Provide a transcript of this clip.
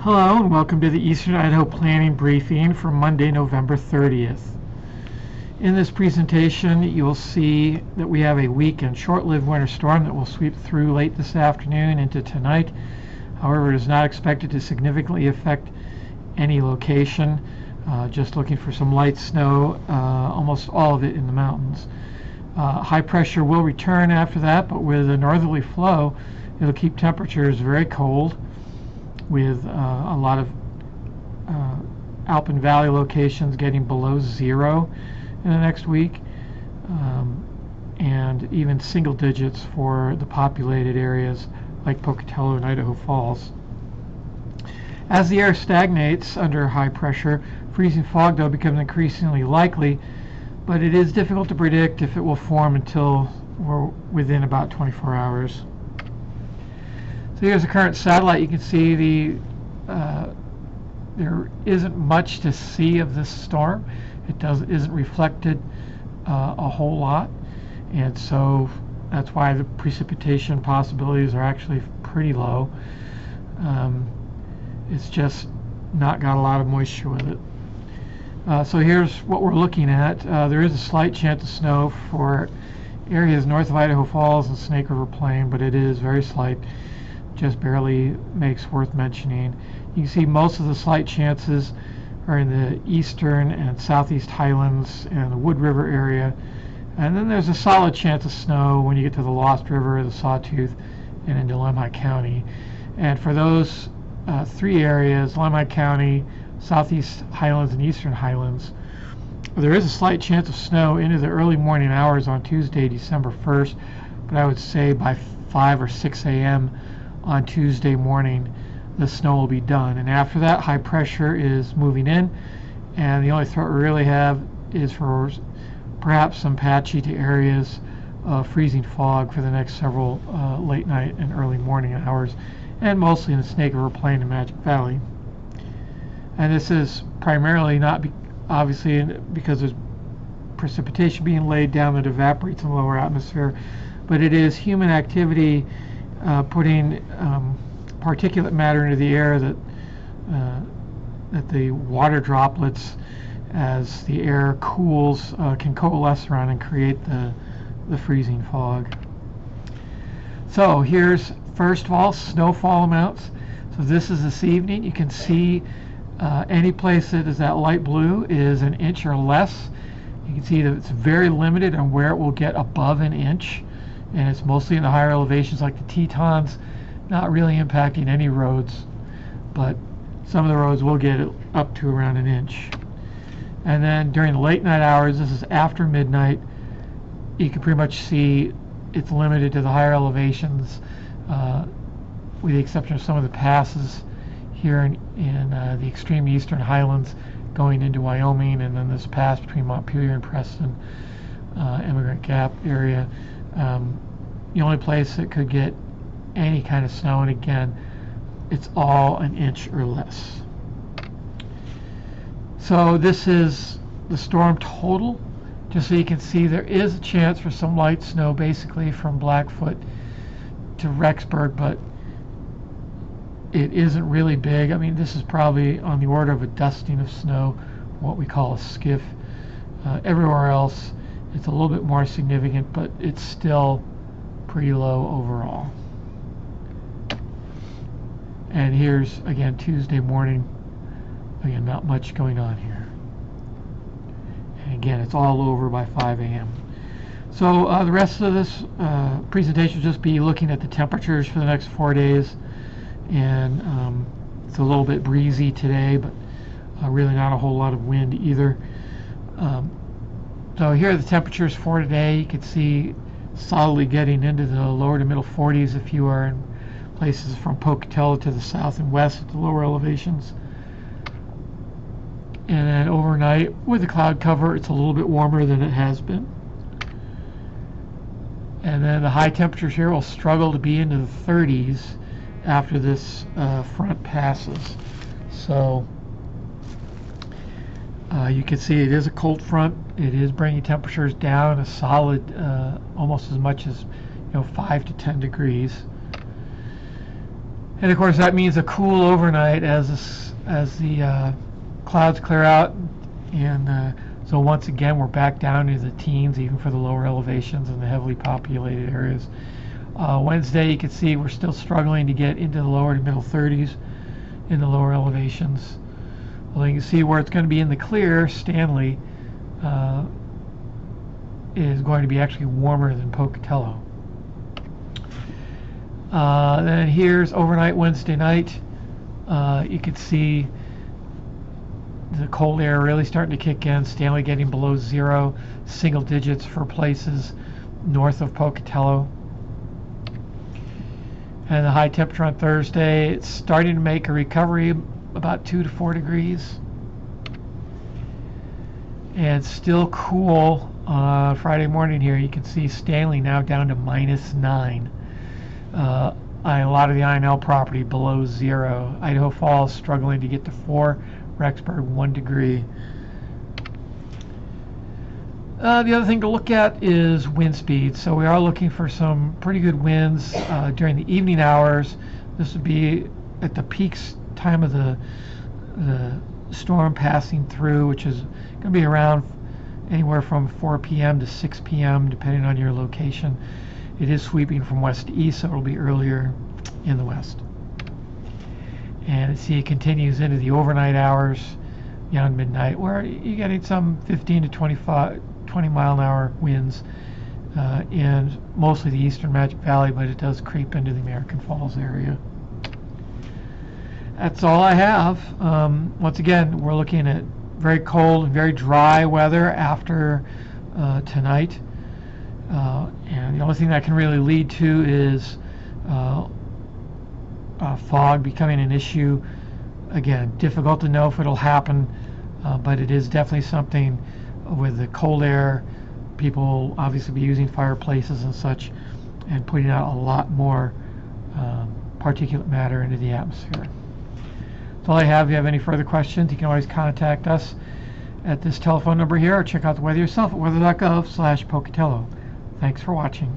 Hello and welcome to the Eastern Idaho Planning Briefing for Monday, November 30th. In this presentation, you'll see that we have a weak and short-lived winter storm that will sweep through late this afternoon into tonight. However, it is not expected to significantly affect any location. Just looking for some light snow, almost all of it in the mountains. High pressure will return after that, but with a northerly flow, it'll keep temperatures very cold, with a lot of Alpine Valley locations getting below zero in the next week, and even single digits for the populated areas like Pocatello and Idaho Falls. As the air stagnates under high pressure, freezing fog though becomes increasingly likely, but it is difficult to predict if it will form until we're within about 24 hours. So here's the current satellite. You can see there isn't much to see of this storm. It isn't reflected a whole lot, and so that's why the precipitation possibilities are actually pretty low. It's just not got a lot of moisture with it. So here's what we're looking at. There is a slight chance of snow for areas north of Idaho Falls and Snake River Plain, but it is very slight. Just barely makes worth mentioning. You can see most of the slight chances are in the eastern and southeast highlands and the Wood River area, and then there's a solid chance of snow when you get to the Lost River, the Sawtooth, and into Lemhi County. And for those three areas, Lemhi County, southeast highlands, and eastern highlands, there is a slight chance of snow into the early morning hours on Tuesday, December 1st, but I would say by 5 or 6 a.m. on Tuesday morning, the snow will be done. And after that, high pressure is moving in, and the only threat we really have is for perhaps some patchy to areas of freezing fog for the next several late night and early morning hours, and mostly in the Snake River Plain and Magic Valley. And this is primarily not obviously because there's precipitation being laid down that evaporates in the lower atmosphere, but it is human activity putting particulate matter into the air that the water droplets, as the air cools, can coalesce around and create the freezing fog. So here's, first of all, snowfall amounts. So this is this evening. You can see any place that is that light blue is an inch or less. You can see that it's very limited on where it will get above an inch, and it's mostly in the higher elevations like the Tetons, not really impacting any roads, but some of the roads will get it up to around an inch. And then during the late night hours, this is after midnight, you can pretty much see it's limited to the higher elevations, with the exception of some of the passes here in the extreme eastern highlands going into Wyoming, and then this pass between Montpelier and Preston, Emigrant Gap area. The only place that could get any kind of snow, and again, it's all an inch or less. So this is the storm total. Just so you can see, there is a chance for some light snow basically from Blackfoot to Rexburg, but it isn't really big. I mean, this is probably on the order of a dusting of snow, what we call a skiff. Everywhere else, it's a little bit more significant, but it's still pretty low overall. And here's, again, Tuesday morning. Again, not much going on here. And again, it's all over by 5 a.m. So the rest of this presentation will just be looking at the temperatures for the next 4 days. And it's a little bit breezy today, but really not a whole lot of wind either. So here are the temperatures for today. You can see solidly getting into the lower to middle 40s if you are in places from Pocatello to the south and west at the lower elevations. And then overnight, with the cloud cover, it's a little bit warmer than it has been. And then the high temperatures here will struggle to be into the 30s after this front passes. So you can see it is a cold front. It is bringing temperatures down a solid almost as much as 5 to 10 degrees. And of course that means a cool overnight as the clouds clear out, and so once again we're back down into the teens even for the lower elevations in the heavily populated areas. Wednesday you can see we're still struggling to get into the lower to middle 30s in the lower elevations. Well, you can see where it's going to be in the clear. Stanley is going to be actually warmer than Pocatello. Then here's overnight Wednesday night. You can see the cold air really starting to kick in. Stanley getting below 0, single digits for places north of Pocatello. And the high temperature on Thursday, it's starting to make a recovery about 2 to 4 degrees. And still cool Friday morning here. You can see Stanley now down to -9. A lot of the INL property below 0. Idaho Falls struggling to get to 4. Rexburg 1 degree. The other thing to look at is wind speed. So we are looking for some pretty good winds during the evening hours. This would be at the peak time of the storm passing through, which is going to be around anywhere from 4 p.m. to 6 p.m. depending on your location. It is sweeping from west to east, so it'll be earlier in the west. And see, it continues into the overnight hours beyond midnight, where you're getting some 15 to 20 mile an hour winds in mostly the eastern Magic Valley, but it does creep into the American Falls area. That's all I have. Once again, we're looking at very cold and very dry weather after tonight. And the only thing that can really lead to is fog becoming an issue. Again, difficult to know if it'll happen, but it is definitely something with the cold air. People will obviously be using fireplaces and such and putting out a lot more particulate matter into the atmosphere. That's all I have. If you have any further questions, you can always contact us at this telephone number here or check out the weather yourself at weather.gov/Pocatello. Thanks for watching.